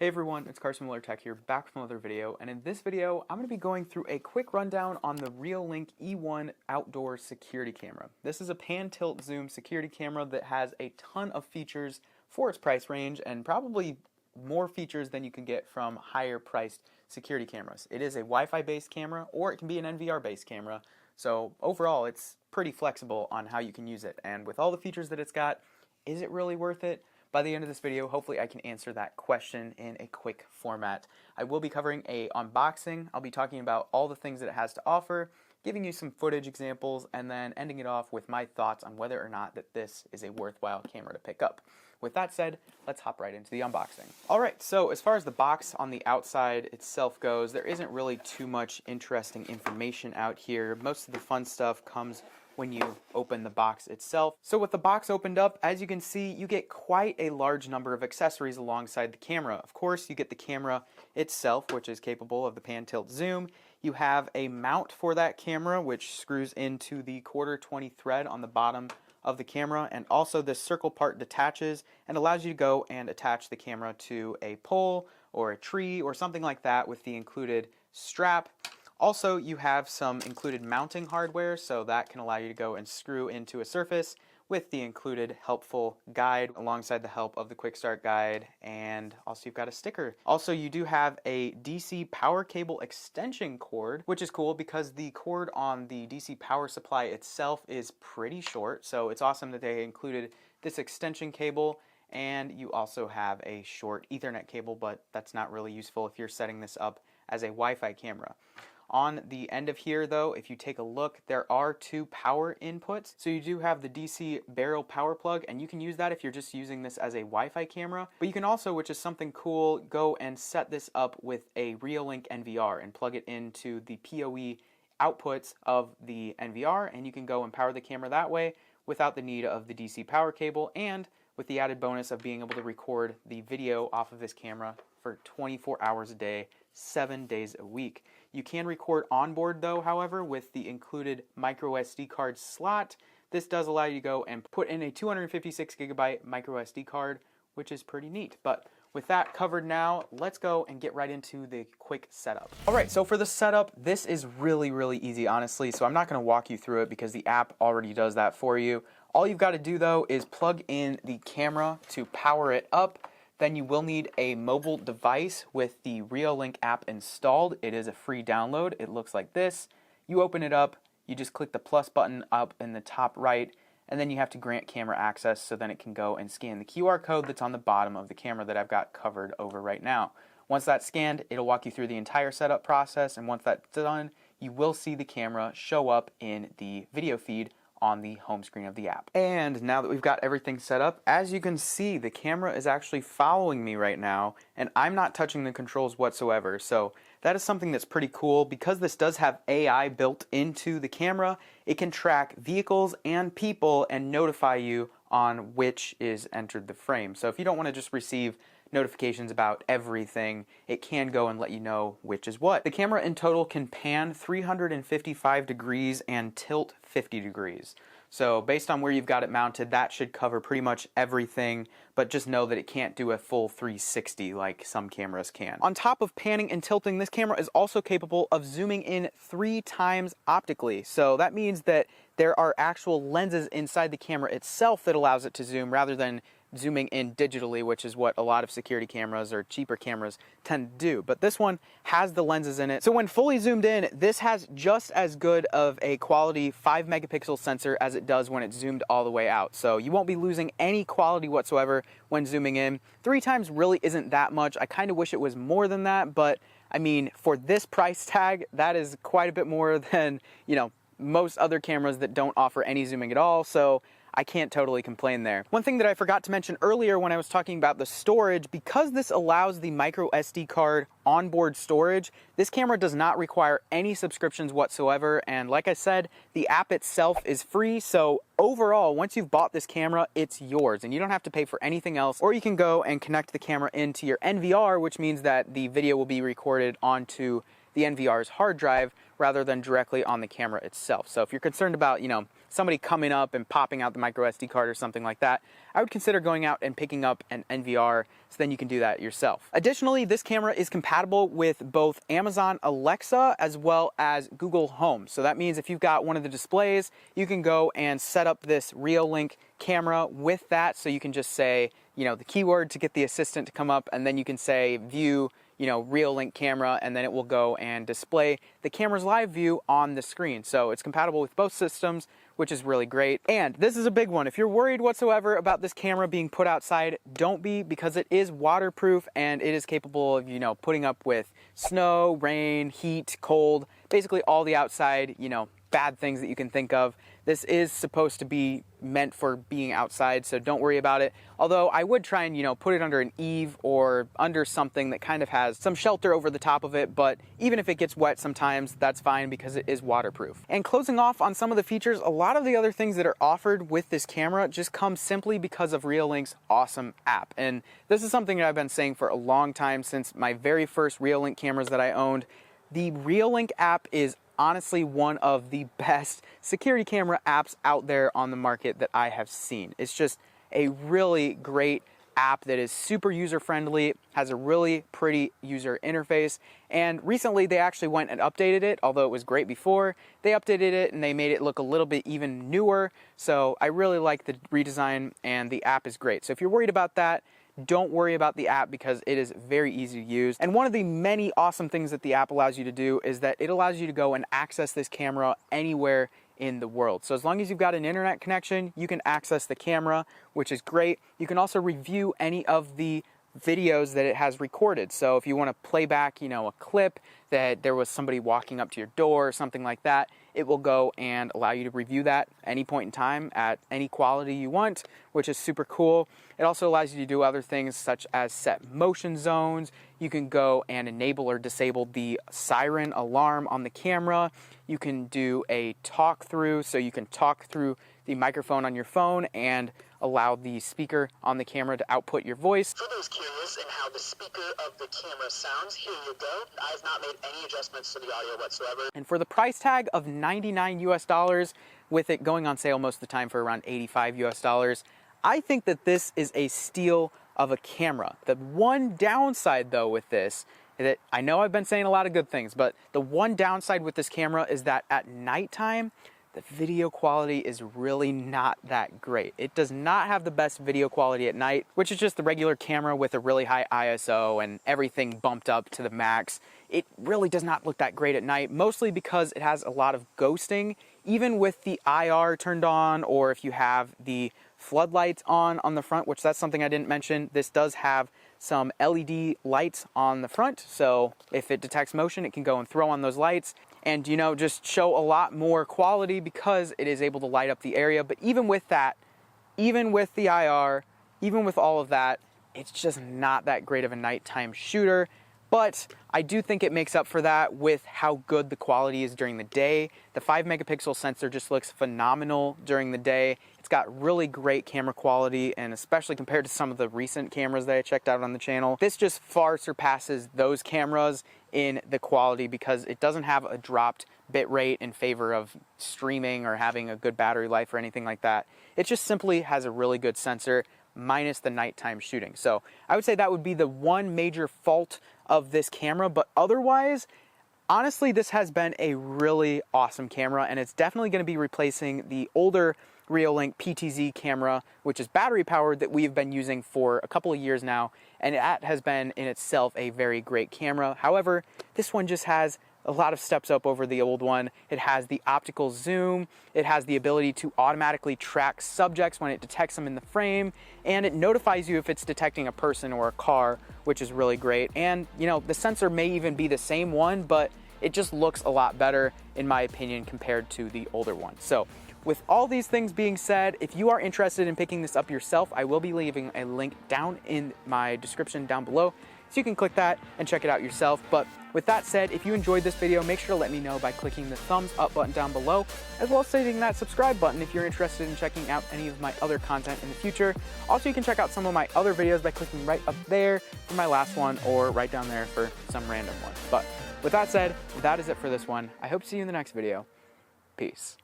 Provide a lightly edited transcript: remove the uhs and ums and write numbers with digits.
Hey everyone, it's carsonmtech here, back with another video, and in this video, I'm going to be going through a quick rundown on the Reolink E1 outdoor security camera. This is a pan-tilt zoom security camera that has a ton of features for its price range, and probably more features than you can get from higher priced security cameras. It is a Wi-Fi based camera, or it can be an NVR based camera, so overall it's pretty flexible on how you can use it, and with all the features that it's got, is it really worth it? By the end of this video, hopefully I can answer that question in a quick format. I will be covering an unboxing. I'll be talking about all the things that it has to offer, giving you some footage examples, and then ending it off with my thoughts on whether or not that this is a worthwhile camera to pick up. With that said, let's hop right into the unboxing. Alright, so as far as the box on the outside itself goes, there isn't really too much interesting information out here. Most of the fun stuff comes when you open the box itself. So with the box opened up, as you can see, you get quite a large number of accessories alongside the camera. Of course, you get the camera itself, which is capable of the pan-tilt zoom. You have a mount for that camera, which screws into the 1/4 thread on the bottom of the camera, and also this circle part detaches and allows you to go and attach the camera to a pole or a tree or something like that with the included strap. Also, you have some included mounting hardware, so that can allow you to go and screw into a surface with the included helpful guide alongside the help of the quick start guide, and also you've got a sticker. Also, you do have a DC power cable extension cord, which is cool because the cord on the DC power supply itself is pretty short, so it's awesome that they included this extension cable. And you also have a short Ethernet cable, but that's not really useful if you're setting this up as a Wi-Fi camera. On the end of here though, if you take a look, there are two power inputs. So you do have the DC barrel power plug, and you can use that if you're just using this as a Wi-Fi camera. But you can also, which is something cool, go and set this up with a Reolink NVR and plug it into the PoE outputs of the NVR, and you can go and power the camera that way without the need of the DC power cable, and with the added bonus of being able to record the video off of this camera for 24 hours a day, 7 days a week. You can record onboard though, however, with the included micro SD card slot. This does allow you to go and put in a 256 gigabyte micro SD card, which is pretty neat. But with that covered now, let's go and get right into the quick setup. Alright, so for the setup, this is really easy, honestly, so I'm not going to walk you through it because the app already does that for you. All you've got to do though is plug in the camera to power it up. Then you will need a mobile device with the Reolink app installed. It is a free download. It looks like this. You open it up, you just click the plus button up in the top right, and then you have to grant camera access so then it can go and scan the QR code that's on the bottom of the camera that I've got covered over right now. Once that's scanned, it'll walk you through the entire setup process, and once that's done, you will see the camera show up in the video feed on the home screen of the app. And now that we've got everything set up, as you can see, the camera is actually following me right now, and I'm not touching the controls whatsoever. So that is something that's pretty cool. Because this does have AI built into the camera, it can track vehicles and people and notify you on which is entered the frame. So if you don't want to just receive notifications about everything, it can go and let you know which is what. The camera in total can pan 355 degrees and tilt 50 degrees. So based on where you've got it mounted, that should cover pretty much everything, but just know that it can't do a full 360 like some cameras can. On top of panning and tilting, this camera is also capable of zooming in 3 times optically. So that means that there are actual lenses inside the camera itself that allows it to zoom rather than zooming in digitally, which is what a lot of security cameras or cheaper cameras tend to do. But this one has the lenses in it. So when fully zoomed in, this has just as good of a quality 5 megapixel sensor as it does when it's zoomed all the way out. So you won't be losing any quality whatsoever when zooming in. 3 times really isn't that much. I kind of wish it was more than that, but I mean, for this price tag, that is quite a bit more than, you know, most other cameras that don't offer any zooming at all. So I can't totally complain there. One thing that I forgot to mention earlier when I was talking about the storage, because this allows the micro SD card onboard storage, this camera does not require any subscriptions whatsoever, and like I said, the app itself is free, so overall, once you've bought this camera, it's yours, and you don't have to pay for anything else, or you can go and connect the camera into your NVR, which means that the video will be recorded onto the NVR's hard drive rather than directly on the camera itself. So if you're concerned about, somebody coming up and popping out the micro SD card or something like that, I would consider going out and picking up an NVR so then you can do that yourself. Additionally, this camera is compatible with both Amazon Alexa as well as Google Home. So that means if you've got one of the displays, you can go and set up this Reolink camera with that. So you can just say, the keyword to get the assistant to come up, and then you can say view, Reolink camera, and then it will go and display the camera's live view on the screen. So it's compatible with both systems, which is really great. And this is a big one. If you're worried whatsoever about this camera being put outside, don't be, because it is waterproof and it is capable of, putting up with snow, rain, heat, cold, basically all the outside, bad things that you can think of. This is supposed to be meant for being outside, so don't worry about it. Although I would try and, put it under an eave or under something that kind of has some shelter over the top of it, but even if it gets wet sometimes, that's fine because it is waterproof. And closing off on some of the features, a lot of the other things that are offered with this camera just come simply because of Reolink's awesome app. And this is something that I've been saying for a long time, since my very first Reolink cameras that I owned. The Reolink app is honestly one of the best security camera apps out there on the market that I have seen. It's just a really great app that is super user-friendly, has a really pretty user interface, and recently they actually went and updated it. Although it was great before, they updated it and they made it look a little bit even newer. So I really like the redesign, and the app is great. So if you're worried about that, don't worry about the app because it is very easy to use. And one of the many awesome things that the app allows you to do is that it allows you to go and access this camera anywhere in the world. So as long as you've got an internet connection, you can access the camera, which is great. You can also review any of the videos that it has recorded. So if you want to play back, a clip that there was somebody walking up to your door or something like that, it will go and allow you to review that any point in time at any quality you want, which is super cool. It also allows you to do other things such as set motion zones. You can go and enable or disable the siren alarm on the camera. You can do a talk through, so you can talk through the microphone on your phone and allow the speaker on the camera to output your voice. For those curious in how the speaker of the camera sounds, here you go. I've not made any adjustments to the audio whatsoever. And for the price tag of $99 US, with it going on sale most of the time for around $85 US, I think that this is a steal of a camera. The one downside though with this, that I know I've been saying a lot of good things, but the one downside with this camera is that at nighttime, the video quality is really not that great. It does not have the best video quality at night, which is just the regular camera with a really high ISO and everything bumped up to the max. It really does not look that great at night, mostly because it has a lot of ghosting, even with the IR turned on, or if you have the floodlights on the front, which that's something I didn't mention. This does have some LED lights on the front, so if it detects motion, it can go and throw on those lights and just show a lot more quality because it is able to light up the area. But even with that, even with the IR, even with all of that, it's just not that great of a nighttime shooter. But I do think it makes up for that with how good the quality is during the day. The 5 megapixel sensor just looks phenomenal during the day. It's got really great camera quality, and especially compared to some of the recent cameras that I checked out on the channel, this just far surpasses those cameras in the quality because it doesn't have a dropped bit rate in favor of streaming or having a good battery life or anything like that. It just simply has a really good sensor, minus the nighttime shooting. So I would say that would be the one major fault of this camera, but otherwise, honestly, this has been a really awesome camera, and it's definitely going to be replacing the older Reolink PTZ camera, which is battery powered, that we've been using for a couple of years now, and that has been in itself a very great camera. However, this one just has a lot of steps up over the old one. It has the optical zoom, it has the ability to automatically track subjects when it detects them in the frame, and it notifies you if it's detecting a person or a car, which is really great. And the sensor may even be the same one, but it just looks a lot better in my opinion compared to the older one. So with all these things being said, if you are interested in picking this up yourself, I will be leaving a link down in my description down below, so you can click that and check it out yourself. But with that said, if you enjoyed this video, make sure to let me know by clicking the thumbs up button down below, as well as hitting that subscribe button if you're interested in checking out any of my other content in the future. Also, you can check out some of my other videos by clicking right up there for my last one, or right down there for some random one. But with that said, that is it for this one. I hope to see you in the next video. Peace.